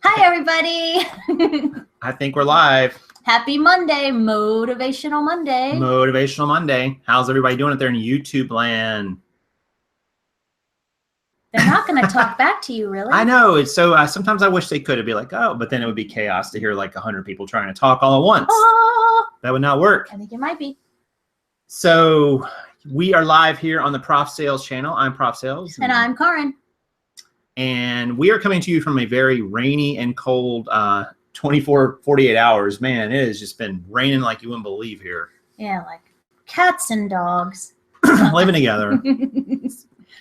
Hi, everybody. I think we're live. Happy Monday, Motivational Monday. Motivational Monday. How's everybody doing out there in YouTube land? They're not going to talk back to you, really. I know. It's so sometimes I wish they could. It'd be like, oh, but then it would be chaos to hear like 100 people trying to talk all at once. Oh, That would not work. I think it might be. So we are live here on the Prof Sales channel. I'm Prof Sales. And I'm Karin. And we are coming to you from a very rainy and cold 48 hours. Man, it has just been raining like you wouldn't believe here. Yeah, like cats and dogs. Living together.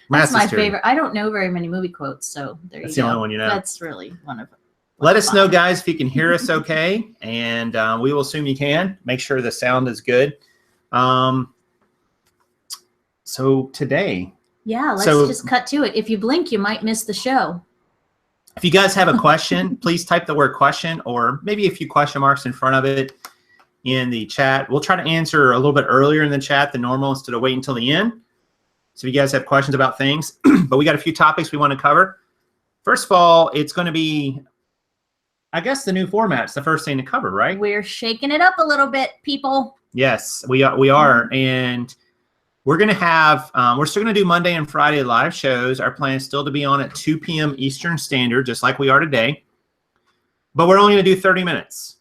That's my favorite. I don't know very many movie quotes, so there you go. That's the only one you know. That's really one of them. Let us know, guys, if you can hear us okay, and we will assume you can. Make sure the sound is good. So today... Yeah, let's just cut to it. If you blink, you might miss the show. If you guys have a question, please type the word question or maybe a few question marks in front of it in the chat. We'll try to answer a little bit earlier in the chat than normal instead of waiting until the end. So if you guys have questions about things, but we got a few topics we want to cover. First of all, it's going to be, I guess, the new format's the first thing to cover, right? We're shaking it up a little bit, people. Yes, we are. And we're going to have, we're still going to do Monday and Friday live shows. Our plan is still to be on at 2 p.m. Eastern Standard, just like we are today. But we're only going to do 30 minutes.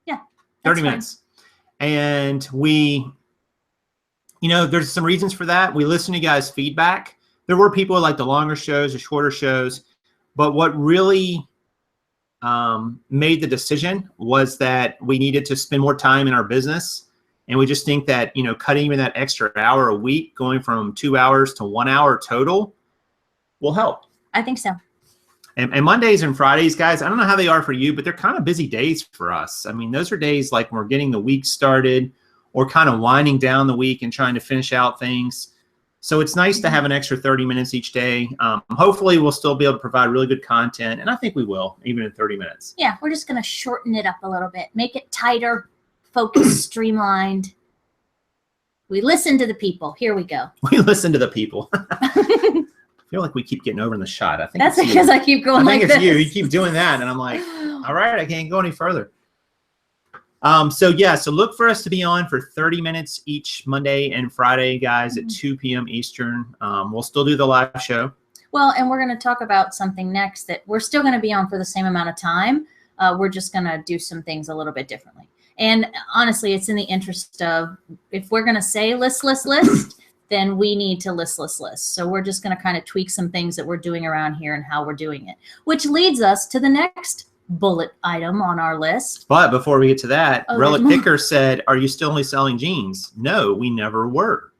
Yeah. 30 minutes. And we, you know, there's some reasons for that. We listen to you guys' feedback. There were people who like the longer shows, the shorter shows. But what really made the decision was that we needed to spend more time in our business. And we just think that, you know, cutting even that extra hour a week, going from 2 hours to 1 hour total will help. I think so. And Mondays and Fridays, guys, I don't know how they are for you, but they're kind of busy days for us. I mean, those are days like we're getting the week started or kind of winding down the week and trying to finish out things. So it's nice to have an extra 30 minutes each day. Hopefully, we'll still be able to provide really good content. And I think we will, even in 30 minutes. Yeah, we're just going to shorten it up a little bit, make it tighter. Focused, streamlined. We listen to the people. Here we go. We listen to the people. I feel like we keep getting over in the shot. I think that's because I keep going like this. I think it's you. You keep doing that, and I'm like, all right, I can't go any further. So look for us to be on for 30 minutes each Monday and Friday, guys, at 2 p.m. Eastern. We'll still do the live show. Well, and we're going to talk about something next that we're still going to be on for the same amount of time. We're just going to do some things a little bit differently. And honestly, it's in the interest of, if we're going to say list, then we need to list. So we're just going to kind of tweak some things that we're doing around here and how we're doing it, which leads us to the next bullet item on our list. But before we get to that, Relic Picker said, are you still only selling jeans? No, we never were.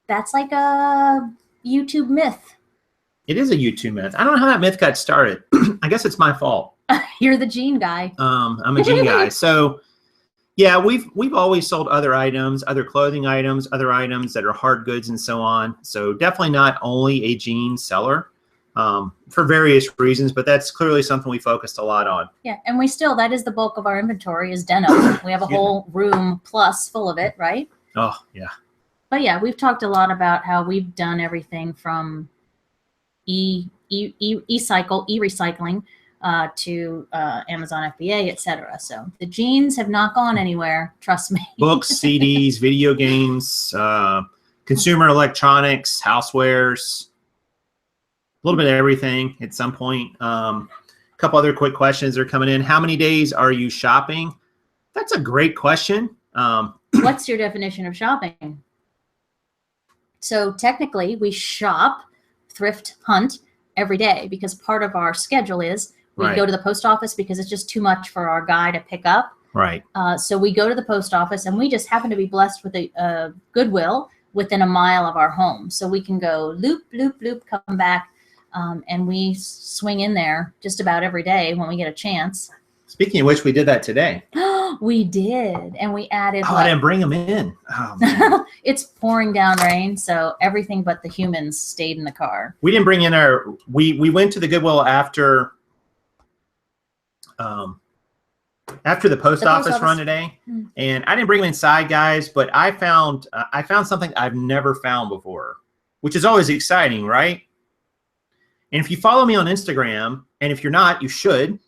That's like a YouTube myth. It is a YouTube myth. I don't know how that myth got started. I guess it's my fault. You're the jean guy. I'm a jean guy. So yeah, we've always sold other items, other clothing items, other items that are hard goods and so on. So definitely not only a jean seller for various reasons, but that's clearly something we focused a lot on. Yeah, and we still, that is the bulk of our inventory is denim. We have a whole room plus full of it, right? Oh, yeah. But yeah, we've talked a lot about how we've done everything from e-recycling to Amazon FBA, etc. So the jeans have not gone anywhere. Trust me. Books, CDs, video games, consumer electronics, housewares, a little bit of everything at some point. A couple other quick questions are coming in. How many days are you shopping? That's a great question. What's your definition of shopping? So technically, we shop, thrift, hunt every day because part of our schedule is we go to the post office because it's just too much for our guy to pick up. Right. So we go to the post office, and we just happen to be blessed with a Goodwill within a mile of our home. So we can go loop, come back, and we swing in there just about every day when we get a chance. Speaking of which, we did that today. We did, and we added. Oh, I didn't bring them in. Oh, man. It's pouring down rain, so everything but the humans stayed in the car. We didn't bring in our. We went to the Goodwill after the post office run today, and I didn't bring them inside, guys. But I found something I've never found before, which is always exciting, right? And if you follow me on Instagram, and if you're not, you should,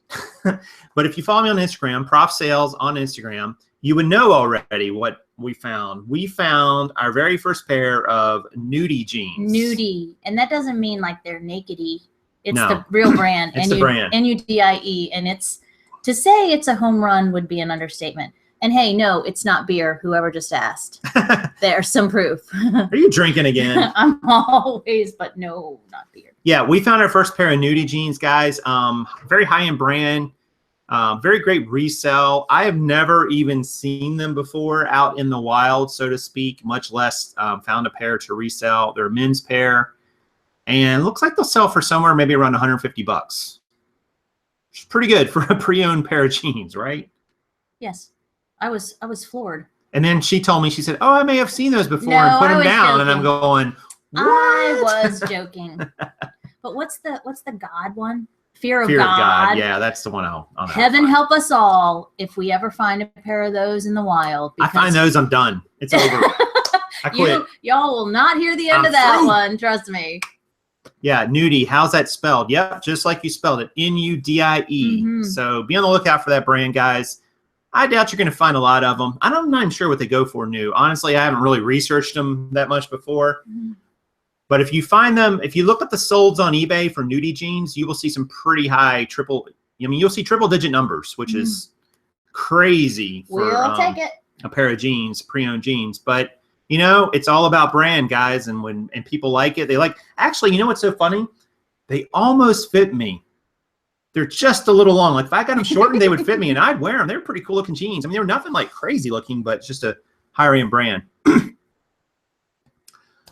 but if you follow me on Instagram, Prof Sales on Instagram, you would know already what we found. We found our very first pair of nudie jeans. Nudie. And that doesn't mean like they're nakedy. It's No. the real brand. It's the brand. NUDIE. And it's, to say it's a home run would be an understatement. And hey, no, it's not beer, whoever just asked. There's some proof. Are you drinking again? I'm always, but no, not beer. Yeah, we found our first pair of nudie jeans, guys. Very high-end brand. Very great resell. I have never even seen them before out in the wild, so to speak, much less found a pair to resell. They're a men's pair. And looks like they'll sell for somewhere maybe around 150 bucks. Which is pretty good for a pre-owned pair of jeans, right? Yes. I was floored. And then she told me, she said, "Oh, I may have seen those before No, and put I them was down." joking. And I'm going, "What?" I was joking. But what's the God one? Fear of Fear God. of God. Yeah, that's the one I'll Heaven help us all if we ever find a pair of those in the wild. I find those, I'm done. It's over. I quit. Y'all will not hear the end of that one. Trust me. Yeah, nudie. How's that spelled? Yep, just like you spelled it. NUDIE. So be on the lookout for that brand, guys. I doubt you're going to find a lot of them. I'm not even sure what they go for new. Honestly, I haven't really researched them that much before. But if you find them, if you look at the solds on eBay for nudie jeans, you will see some pretty high you'll see triple-digit numbers, which is crazy for we'll take it. A pair of jeans, pre-owned jeans. But, you know, it's all about brand, guys. And people like it, they like. Actually, you know what's so funny? They almost fit me. They're just a little long. Like if I got them shortened, they would fit me, and I'd wear them. They're pretty cool looking jeans. I mean, they were nothing like crazy looking, but it's just a higher end brand.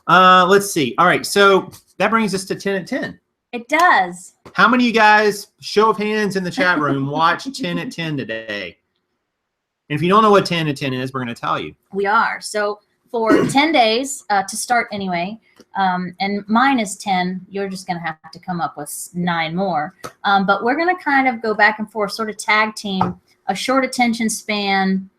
Let's see. All right, so that brings us to 10 at 10. It does. How many of you guys, show of hands in the chat room, watched 10 at 10 today? And if you don't know what 10 at 10 is, we're going to tell you. We are. So for 10 days to start anyway, and mine is 10. You're just going to have to come up with 9 more. But we're going to kind of go back and forth, sort of tag team, a short attention span,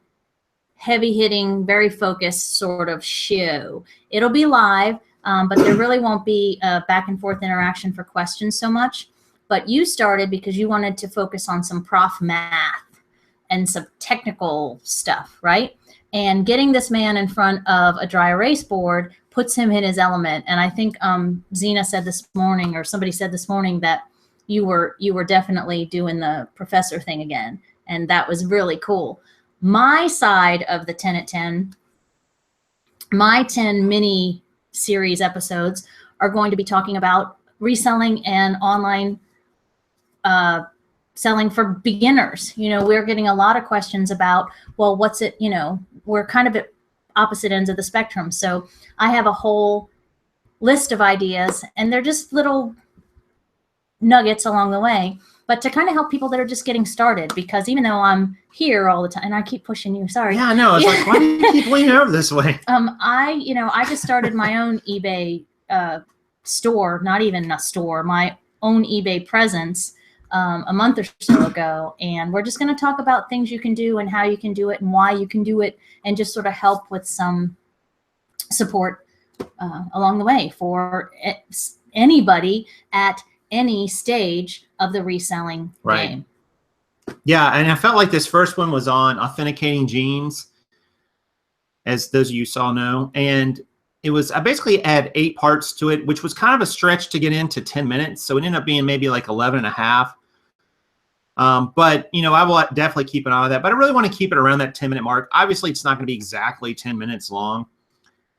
heavy hitting, very focused sort of show. It'll be live, but there really won't be a back and forth interaction for questions so much. But you started because you wanted to focus on some prof math and some technical stuff, right? And getting this man in front of a dry erase board puts him in his element. And I think Zena said this morning, or somebody said this morning, that you were definitely doing the professor thing again. And that was really cool. My side of the 10 at 10, my 10 mini series episodes are going to be talking about reselling and online selling for beginners. You know, we're getting a lot of questions about, well, what's it, you know, we're kind of at opposite ends of the spectrum. So I have a whole list of ideas, and they're just little nuggets along the way, but to kind of help people that are just getting started, because even though I'm here all the time, and I keep pushing you, sorry. Yeah, I know. It's like, why do you keep leaning over this way? I just started my own eBay store, not even a store, my own eBay presence a month or so ago. And we're just going to talk about things you can do and how you can do it and why you can do it, and just sort of help with some support along the way for anybody at any stage of the reselling game. Yeah, and I felt like this first one was on authenticating jeans, as those of you saw know. And it was, I basically had 8 parts to it, which was kind of a stretch to get into 10 minutes. So it ended up being maybe like 11 and a half. But, you know, I will definitely keep an eye on that. But I really want to keep it around that 10-minute mark. Obviously, it's not going to be exactly 10 minutes long.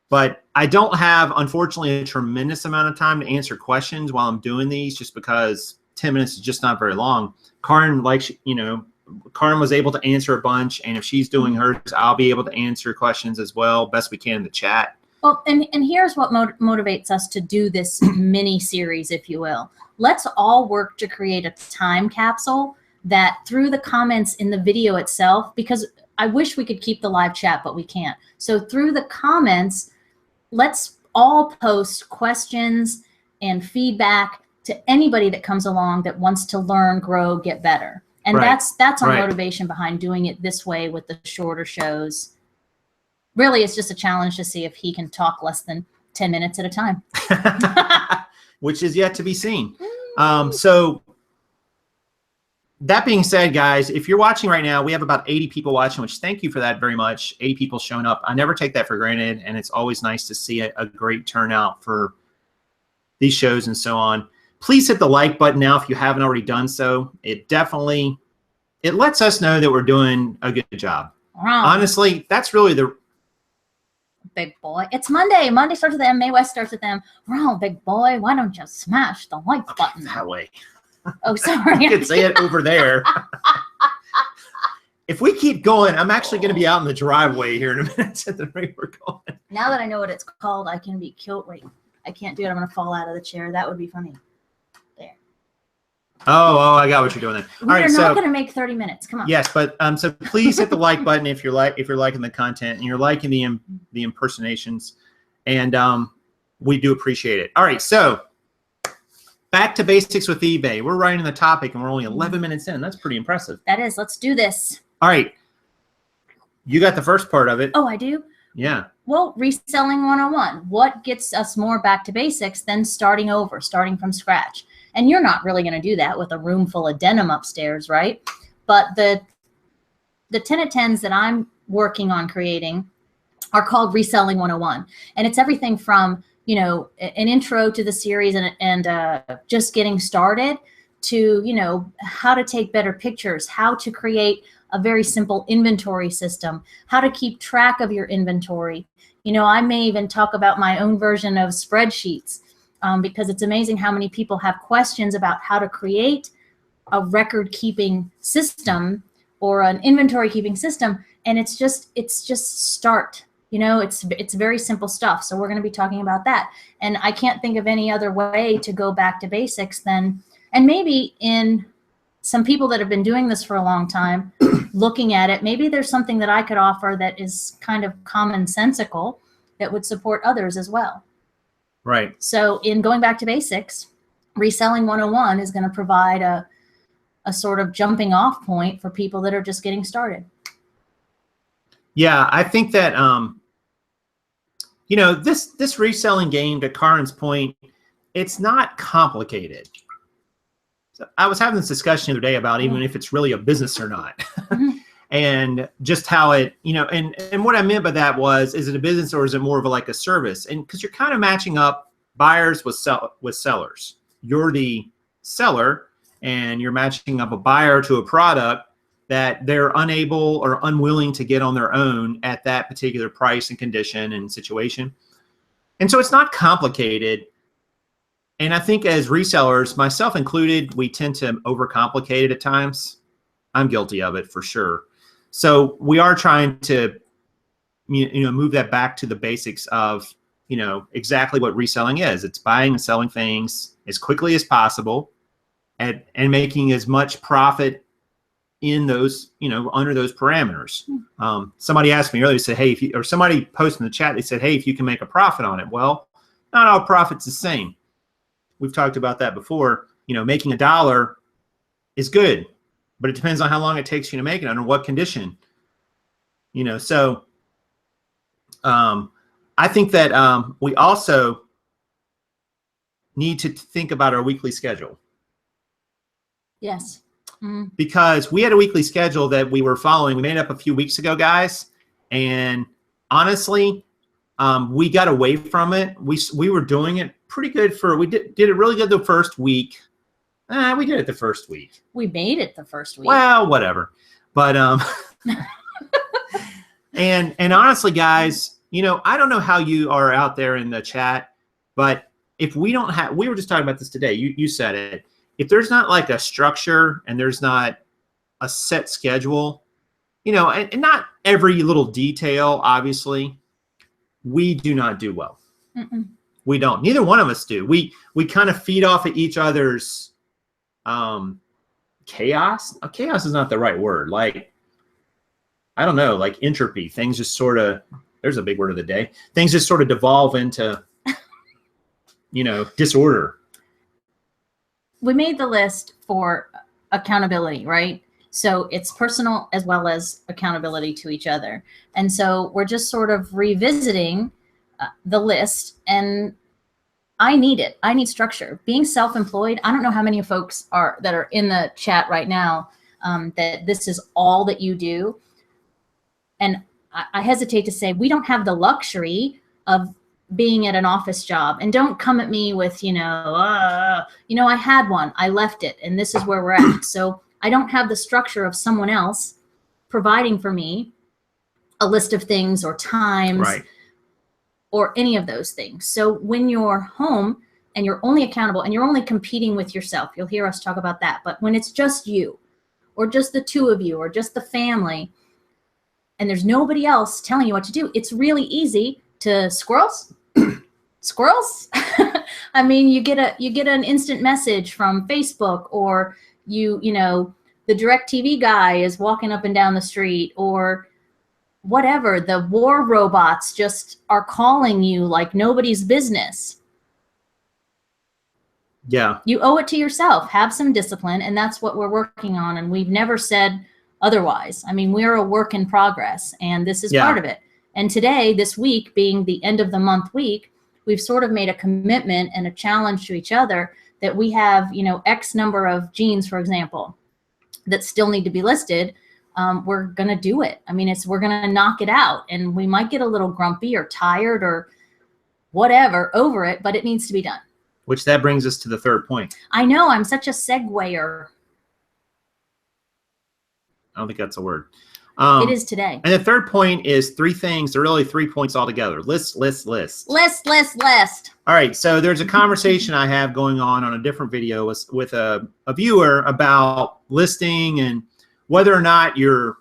But I don't have, unfortunately, a tremendous amount of time to answer questions while I'm doing these, just because 10 minutes is just not very long. Karen, Karen was able to answer a bunch, and if she's doing hers, I'll be able to answer questions as well, best we can in the chat. Well, and here's what motivates us to do this mini series, if you will. Let's all work to create a time capsule that, through the comments in the video itself, because I wish we could keep the live chat, but we can't. So through the comments, let's all post questions and feedback to anybody that comes along that wants to learn, grow, get better. And that's our motivation behind doing it this way with the shorter shows. Really, it's just a challenge to see if he can talk less than 10 minutes at a time. Which is yet to be seen. So that being said, guys, if you're watching right now, we have about 80 people watching, which thank you for that very much. 80 people showing up. I never take that for granted, and it's always nice to see a great turnout for these shows and so on. Please hit the like button now if you haven't already done so. It lets us know that we're doing a good job. Wrong. Honestly, that's really the big boy. It's Monday. Monday starts with M. May West starts with M. Wrong, big boy. Why don't you smash the like button? that way. Oh, sorry. I could say it over there. If we keep going, I'm actually going to be out in the driveway here in a minute at the rate we're going. Now that I know what it's called, I can be killed. Wait, I can't do it. I'm going to fall out of the chair. That would be funny. There. Oh, I got what you're doing there. All right, We're not going to make 30 minutes. Come on. Yes, but so please hit the like button if you're liking the content and you're liking the impersonations, and we do appreciate it. All right, so back to basics with eBay. We're right in the topic, and we're only 11 minutes in. That's pretty impressive. That is. Let's do this. All right. You got the first part of it. Oh, I do? Yeah. Well, reselling 101. What gets us more back to basics than starting over, starting from scratch? And you're not really going to do that with a room full of denim upstairs, right? But the 10 at 10s that I'm working on creating are called Reselling 101. And it's everything from, you know, an intro to the series and just getting started to, you know, how to take better pictures, how to create a very simple inventory system, how to keep track of your inventory. You know, I may even talk about my own version of spreadsheets because it's amazing how many people have questions about how to create a record keeping system or an inventory keeping system. And it's just start. You know, it's very simple stuff. So we're going to be talking about that. And I can't think of any other way to go back to basics than, and maybe in some people that have been doing this for a long time, looking at it, maybe there's something that I could offer that is kind of commonsensical that would support others as well. Right. So in going back to basics, Reselling 101 is going to provide a sort of jumping off point for people that are just getting started. Yeah, I think that, you know, this reselling game, to Karin's point, it's not complicated. So I was having this discussion the other day about even if it's really a business or not. And just how it, you know, and what I meant by that was, is it a business or is it more of like a service? And because you're kind of matching up buyers with sellers. You're the seller and you're matching up a buyer to a product that they're unable or unwilling to get on their own at that particular price and condition and situation. And so it's not complicated. And I think as resellers, myself included, we tend to overcomplicate it at times. I'm guilty of it for sure. So we are trying to, you know, move that back to the basics of, you know, exactly what reselling is. It's buying and selling things as quickly as possible and making as much profit in those, you know, under those parameters. Somebody asked me earlier, said, hey, or somebody posted in the chat, they said, hey, if you can make a profit on it. Well, not all profit's the same. We've talked about that before. You know, making $1 is good, but it depends on how long it takes you to make it, under what condition. You know, so I think that we also need to think about our weekly schedule. Yes. Because we had a weekly schedule that we were following. We made it up a few weeks ago, guys. And honestly, we got away from it. We were doing it pretty good we did it really good the first week. We did it the first week. We made it the first week. Well, whatever. But and honestly, guys, you know, I don't know how you are out there in the chat, but if we don't have, we were just talking about this today. You said it. If there's not like a structure and there's not a set schedule, you know, and not every little detail, obviously, we do not do well. We don't. Neither one of us do. We kind of feed off of each other's chaos. Chaos is not the right word. Like, I don't know, like entropy. Things just sort of, there's a big word of the day. Things just sort of devolve into, you know, disorder. We made the list for accountability, right? So it's personal as well as accountability to each other. And so we're just sort of revisiting the list. And I need it. I need structure. Being self-employed, I don't know how many folks that are in the chat right now that this is all that you do. And I hesitate to say we don't have the luxury of being at an office job. And don't come at me with, I had one, I left it, and this is where we're at. So I don't have the structure of someone else providing for me a list of things or times. Right. Or any of those things. So when you're home and you're only accountable and you're only competing with yourself, you'll hear us talk about that. But when it's just you or just the two of you or just the family and there's nobody else telling you what to do, it's really easy to squirrels. I mean, you get an instant message from Facebook, or the DirecTV guy is walking up and down the street, or whatever, the war robots just are calling you like nobody's business. Yeah. You owe it to yourself. Have some discipline, and that's what we're working on, and we've never said otherwise. I mean, we're a work in progress, and this is part of it. And today, this week, being the end of the month week, we've sort of made a commitment and a challenge to each other that we have, X number of jeans, for example, that still need to be listed. We're going to do it. I mean, we're going to knock it out, and we might get a little grumpy or tired or whatever over it, but it needs to be done. Which that brings us to the third point. I know, I'm such a segueer. I don't think that's a word. It is today. And the third point is three things. They're really 3 points altogether. List. List. All right. So there's a conversation I have going on a different video with a viewer about listing and whether or not you're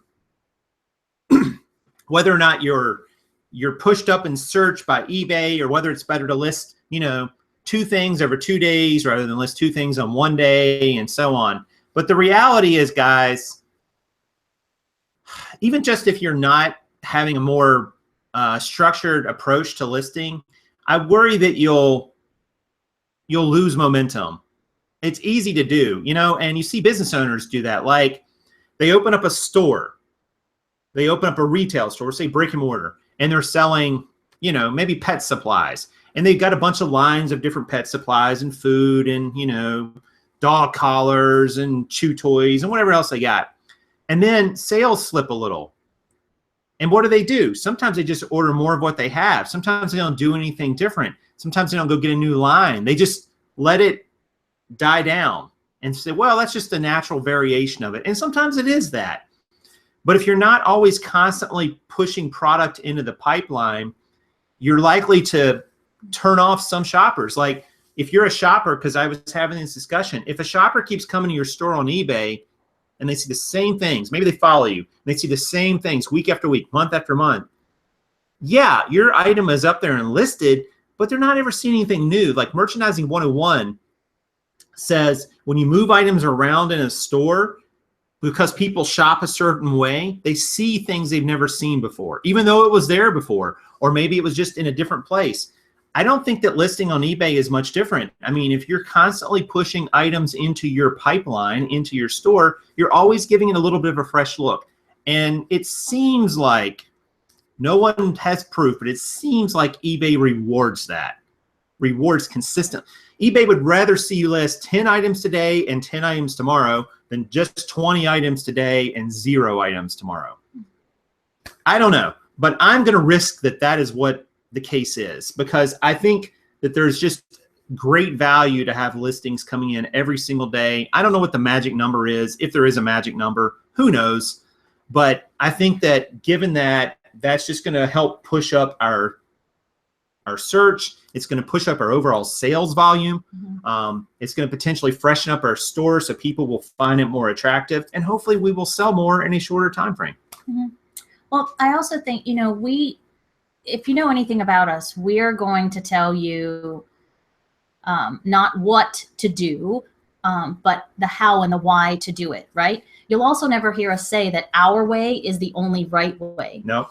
pushed up in search by eBay, or whether it's better to list, 2 things over 2 days rather than list 2 things on 1 day, and so on. But the reality is, guys, even just if you're not having a more structured approach to listing, I worry that you'll lose momentum. It's easy to do, and you see business owners do that. Like, they open up a store, they open up a retail store, say brick and mortar, and they're selling, maybe pet supplies. And they've got a bunch of lines of different pet supplies and food and, dog collars and chew toys and whatever else they got. And then sales slip a little. And what do? Sometimes they just order more of what they have. Sometimes they don't do anything different. Sometimes they don't go get a new line. They just let it die down and say, well, that's just a natural variation of it. And sometimes it is that. But if you're not always constantly pushing product into the pipeline, you're likely to turn off some shoppers. Like, if you're a shopper, because I was having this discussion, if a shopper keeps coming to your store on eBay and they see the same things, maybe they follow you, and they see the same things week after week, month after month, yeah, your item is up there and listed, but they're not ever seeing anything new. Like Merchandising 101 says, when you move items around in a store, because people shop a certain way, they see things they've never seen before, even though it was there before, or maybe it was just in a different place. I don't think that listing on eBay is much different. I mean, if you're constantly pushing items into your pipeline, into your store, you're always giving it a little bit of a fresh look. And it seems like, no one has proof, but it seems like eBay rewards that, rewards consistent. eBay would rather see you list 10 items today and 10 items tomorrow than just 20 items today and 0 items tomorrow. I don't know, but I'm going to risk that is what the case is, because I think that there's just great value to have listings coming in every single day. I don't know what the magic number is. If there is a magic number, who knows? But I think that given that, that's just going to help push up our search. It's going to push up our overall sales volume. Mm-hmm. It's going to potentially freshen up our store so people will find it more attractive, and hopefully we will sell more in a shorter time frame. Mm-hmm. Well, I also think, if you know anything about us, we're going to tell you not what to do, but the how and the why to do it, right? You'll also never hear us say that our way is the only right way. No.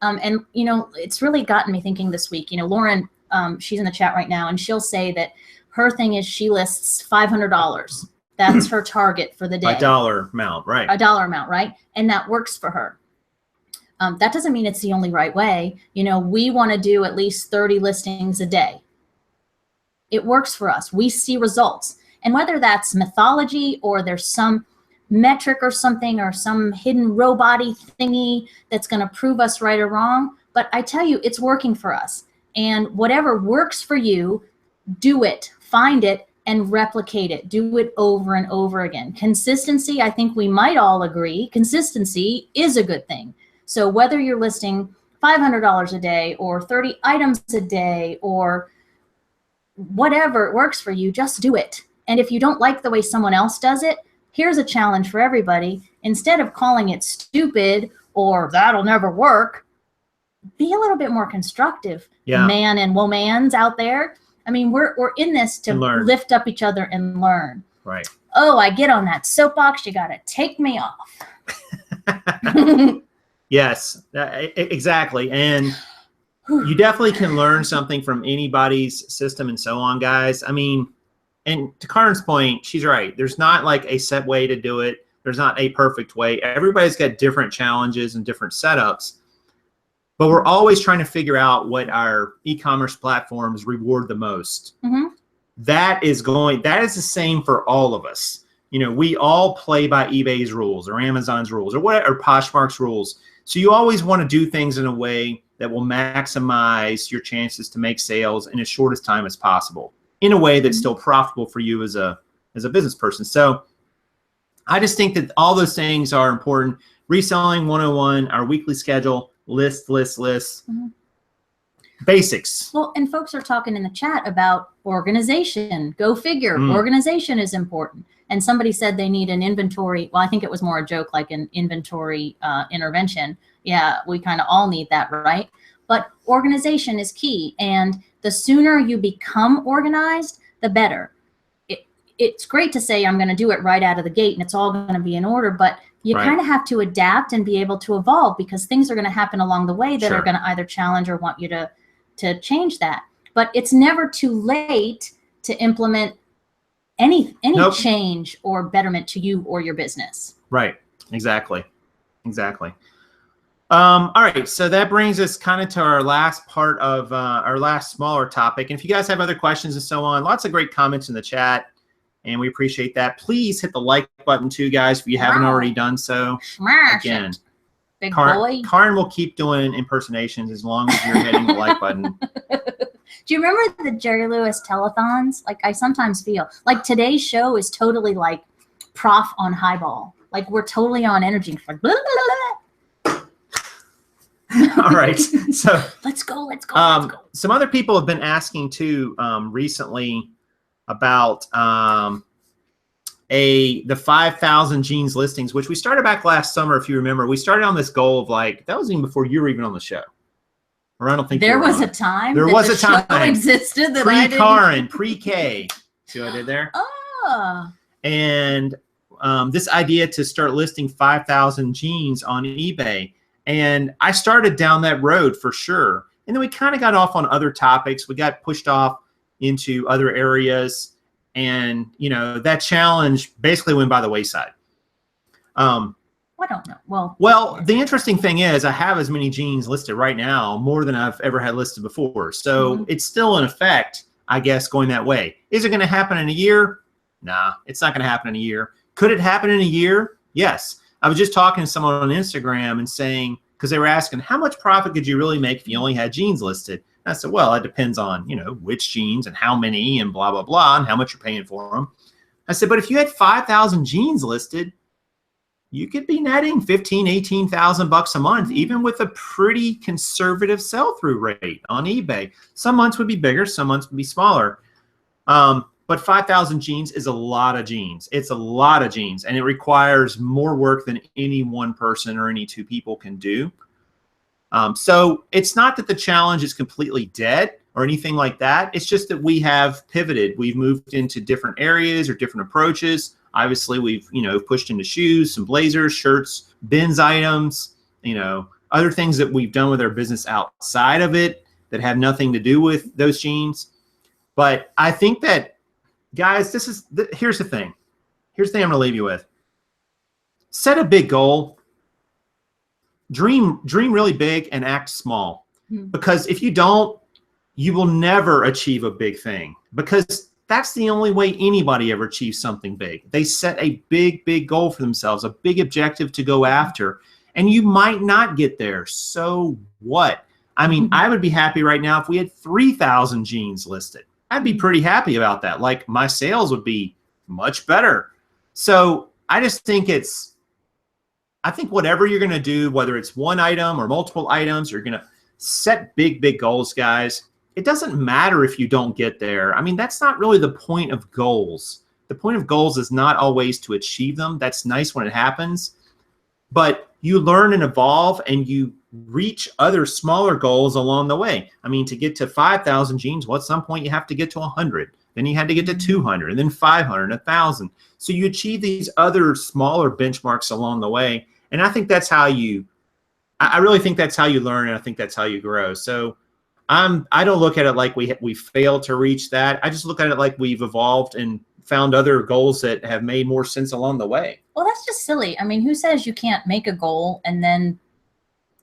And, it's really gotten me thinking this week. Lauren, she's in the chat right now, and she'll say that her thing is she lists $500. That's her target for the day. A dollar amount, right? A dollar amount, right? And that works for her. That doesn't mean it's the only right way. We want to do at least 30 listings a day. It works for us. We see results. And whether that's mythology or there's some metric or something or some hidden robot-y thingy that's going to prove us right or wrong, but I tell you, it's working for us. And whatever works for you, do it, find it, and replicate it. Do it over and over again. Consistency, I think we might all agree, consistency is a good thing. So whether you're listing $500 a day or 30 items a day or whatever works for you, just do it. And if you don't like the way someone else does it, here's a challenge for everybody. Instead of calling it stupid or that'll never work, be a little bit more constructive, man and womans out there. I mean, we're in this to lift up each other and learn. Right. Oh, I get on that soapbox. You got to take me off. Yes, exactly. And you definitely can learn something from anybody's system and so on, guys. I mean, and to Karen's point, she's right. There's not like a set way to do it. There's not a perfect way. Everybody's got different challenges and different setups. But we're always trying to figure out what our e-commerce platforms reward the most. Mm-hmm. That is the same for all of us. You know, we all play by eBay's rules or Amazon's rules or Poshmark's rules. So you always want to do things in a way that will maximize your chances to make sales in as short as time as possible, in a way that's still profitable for you as a business person. So I just think that all those things are important. Reselling 101, our weekly schedule, list. Mm-hmm. Basics. Well, and folks are talking in the chat about organization. Go figure. Organization is important. And somebody said they need an inventory. Well, I think it was more a joke, like an inventory intervention. Yeah, we kind of all need that, right? But organization is key. And the sooner you become organized, the better. It's great to say I'm going to do it right out of the gate and it's all going to be in order, but you kind of have to adapt and be able to evolve because things are going to happen along the way that are going to either challenge or want you to change that. But it's never too late to implement any change or betterment to you or your business. Right. Exactly. All right. So that brings us kind of to our last part of our last smaller topic. And if you guys have other questions and so on, lots of great comments in the chat. And we appreciate that. Please hit the like button too, guys, if you haven't already done so. Smash Again, it, big boy. Karen will keep doing impersonations as long as you're hitting the like button. Do you remember the Jerry Lewis telethons? Like, I sometimes feel like today's show is totally like Prof on Highball. Like, we're totally on energy. Like, blah, blah, blah. All right. So let's go. Some other people have been asking too recently about the 5,000 jeans listings, which we started back last summer. If you remember, we started on this goal of like, that was even before you were even on the show. Or I don't think there was a time. There was a time existed that I didn't. Pre-Karen, pre-K. See what I did there? Oh. And this idea to start listing 5,000 jeans on eBay. And I started down that road for sure. And then we kind of got off on other topics. We got pushed off into other areas. And, you know, that challenge basically went by the wayside. I don't know. Well, the interesting thing is I have as many jeans listed right now, more than I've ever had listed before. So it's still in effect, I guess, going that way. Is it going to happen in a year? Nah, it's not going to happen in a year. Could it happen in a year? Yes. I was just talking to someone on Instagram and saying, because they were asking, how much profit could you really make if you only had jeans listed? And I said, well, it depends on, you know, which jeans and how many and blah, blah, blah, and how much you're paying for them. I said, but if you had 5,000 jeans listed, you could be netting $15,000, $18,000 a month, even with a pretty conservative sell-through rate on eBay. Some months would be bigger, some months would be smaller. But 5,000 jeans is a lot of jeans. It's a lot of jeans, and it requires more work than any one person or any two people can do. So it's not that the challenge is completely dead or anything like that. It's just that we have pivoted. We've moved into different areas or different approaches. Obviously, we've, you know, pushed into shoes, some blazers, shirts, bins items, you know, other things that we've done with our business outside of it that have nothing to do with those jeans. But I think that, guys, here's the thing. Here's the thing I'm going to leave you with. Set a big goal. Dream really big and act small. Because if you don't, you will never achieve a big thing, because that's the only way anybody ever achieves something big. They set a big, big goal for themselves, a big objective to go after, and you might not get there. So what? I mean, I would be happy right now if we had 3,000 jeans listed. I'd be pretty happy about that. Like, my sales would be much better. So I just think I think whatever you're going to do, whether it's one item or multiple items, you're going to set big, big goals, guys. It doesn't matter if you don't get there. I mean, that's not really the point of goals. The point of goals is not always to achieve them. That's nice when it happens, but you learn and evolve, and you reach other smaller goals along the way. I mean, to get to 5,000 jeans, well, at some point you have to get to 100. Then you had to get to 200, and then 500, 1,000. So you achieve these other smaller benchmarks along the way. And I think that's how I really think that's how you learn, and I think that's how you grow. So I don't look at it like we failed to reach that. I just look at it like we've evolved and found other goals that have made more sense along the way. Well, that's just silly. I mean, who says you can't make a goal and then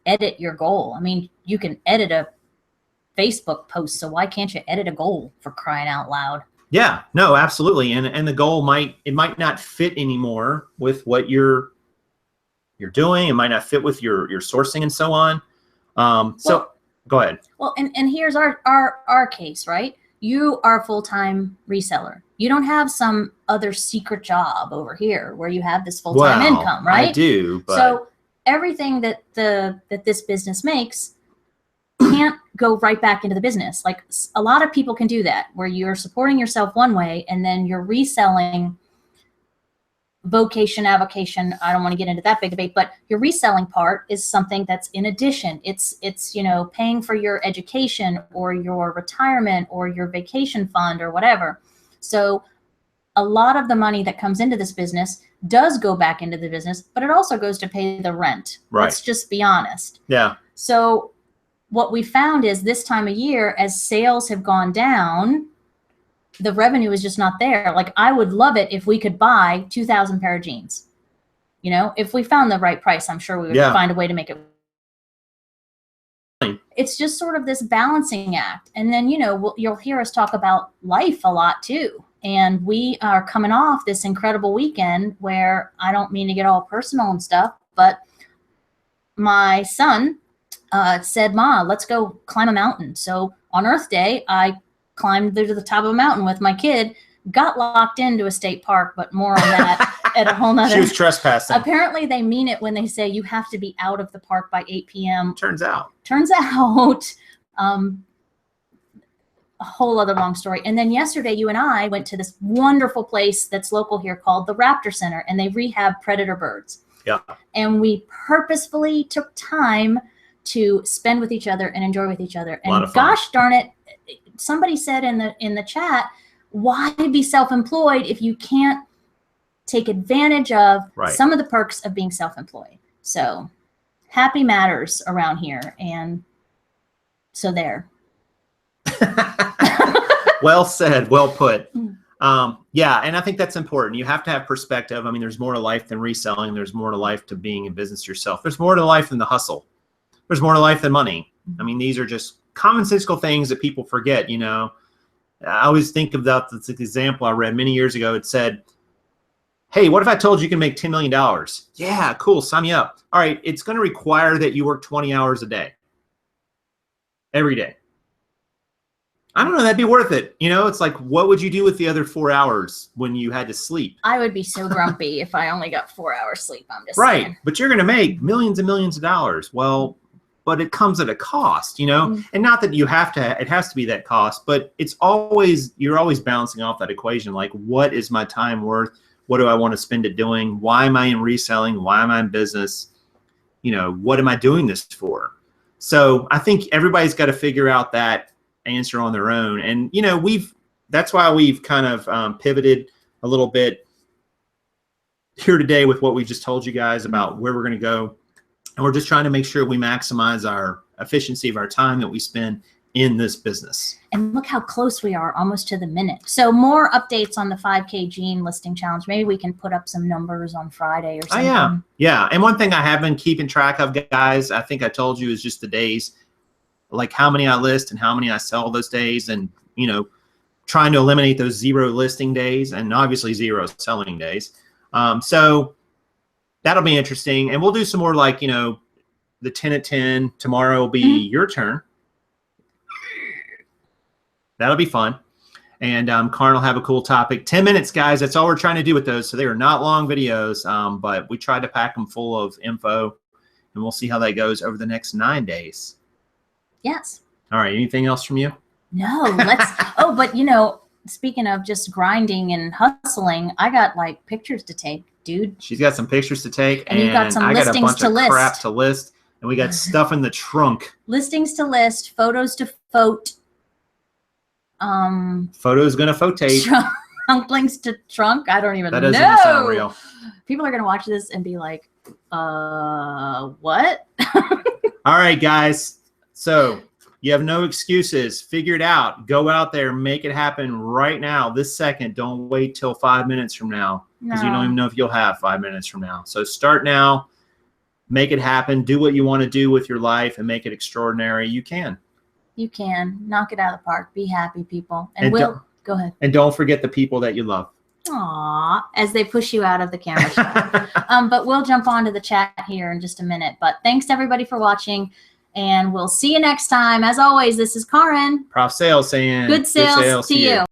edit your goal? I mean, you can edit a Facebook post, so why can't you edit a goal, for crying out loud? Yeah, no, absolutely. And the goal might not fit anymore with what you're doing. It might not fit with your sourcing and so on. So go ahead. Well, and here's our case, right? You are a full-time reseller. You don't have some other secret job over here where you have this full-time income, right? I do. But so everything that this business makes can't go right back into the business. Like, a lot of people can do that, where you're supporting yourself one way and then you're reselling vocation, avocation. I don't want to get into that big debate, but your reselling part is something that's in addition. It's paying for your education or your retirement or your vacation fund or whatever. So a lot of the money that comes into this business does go back into the business, but it also goes to pay the rent. Right. Let's just be honest. Yeah. So what we found is, this time of year, as sales have gone down, the revenue is just not there. Like, I would love it if we could buy 2,000 pair of jeans. If we found the right price, I'm sure we would find a way to make it. It's just sort of this balancing act. And then, you'll hear us talk about life a lot too. And we are coming off this incredible weekend where, I don't mean to get all personal and stuff, but my son said, "Ma, let's go climb a mountain." So on Earth Day, I climbed to the top of a mountain with my kid, got locked into a state park, but more on that at a whole nother. She was trespassing. Apparently they mean it when they say you have to be out of the park by 8 p.m. Turns out, a whole other long story. And then yesterday, you and I went to this wonderful place that's local here called the Raptor Center, and they rehab predator birds. Yeah. And we purposefully took time to spend with each other and enjoy with each other. And gosh darn it, somebody said in the chat, why be self-employed if you can't take advantage of some of the perks of being self-employed? So happy matters around here. And so there. Well said, well put. Yeah, and I think that's important. You have to have perspective. I mean, there's more to life than reselling. There's more to life to being in business yourself. There's more to life than the hustle. There's more to life than money. I mean, these are just commonsensical things that people forget. I always think about this example I read many years ago. It said, hey, what if I told you can make $10 million? Yeah, cool, sign me up. All right, it's going to require that you work 20 hours a day, every day. I don't know, that'd be worth it. It's like, what would you do with the other 4 hours when you had to sleep? I would be so grumpy if I only got 4 hours sleep. I'm just saying. But you're going to make millions and millions of dollars. Well, but it comes at a cost, and not that it has to be that cost, but you're always balancing off that equation. Like, what is my time worth? What do I want to spend it doing? Why am I in reselling? Why am I in business? What am I doing this for? So I think everybody's got to figure out that answer on their own. And, that's why we've kind of pivoted a little bit here today with what we just told you guys about where we're going to go. And we're just trying to make sure we maximize our efficiency of our time that we spend in this business. And look how close we are, almost to the minute. So more updates on the 5K Jean listing challenge. Maybe we can put up some numbers on Friday or something. Oh, yeah. And one thing I have been keeping track of, guys, I think I told you, is just the days. like how many I list and how many I sell those days, and trying to eliminate those 0 listing days and obviously 0 selling days. So that'll be interesting, and we'll do some more like the 10 at 10. Tomorrow will be your turn. That'll be fun. And Karn will have a cool topic. 10 minutes, guys. That's all we're trying to do with those. So they are not long videos, but we tried to pack them full of info, and we'll see how that goes over the next 9 days. Yes. All right. Anything else from you? No. Let's. Oh, but speaking of just grinding and hustling, I got like pictures to take, dude. She's got some pictures to take, and you got some I got a bunch of crap to list, and we got stuff in the trunk. Listings to list, photos to vote. Photos gonna photate. Trunk links to trunk. I don't even know. That doesn't even sound real. People are gonna watch this and be like, what? All right, guys. So you have no excuses. Figure it out. Go out there, make it happen right now, this second. Don't wait till 5 minutes from now, because you don't even know if you'll have 5 minutes from now. So start now. Make it happen. Do what you want to do with your life and make it extraordinary. You can. You can. Knock it out of the park. Be happy, people. And we'll go ahead. And don't forget the people that you love. Aw, as they push you out of the camera shot. But we'll jump onto the chat here in just a minute. But thanks everybody for watching, and we'll see you next time. As always, this is Karen. Prof Sales saying good sales to you.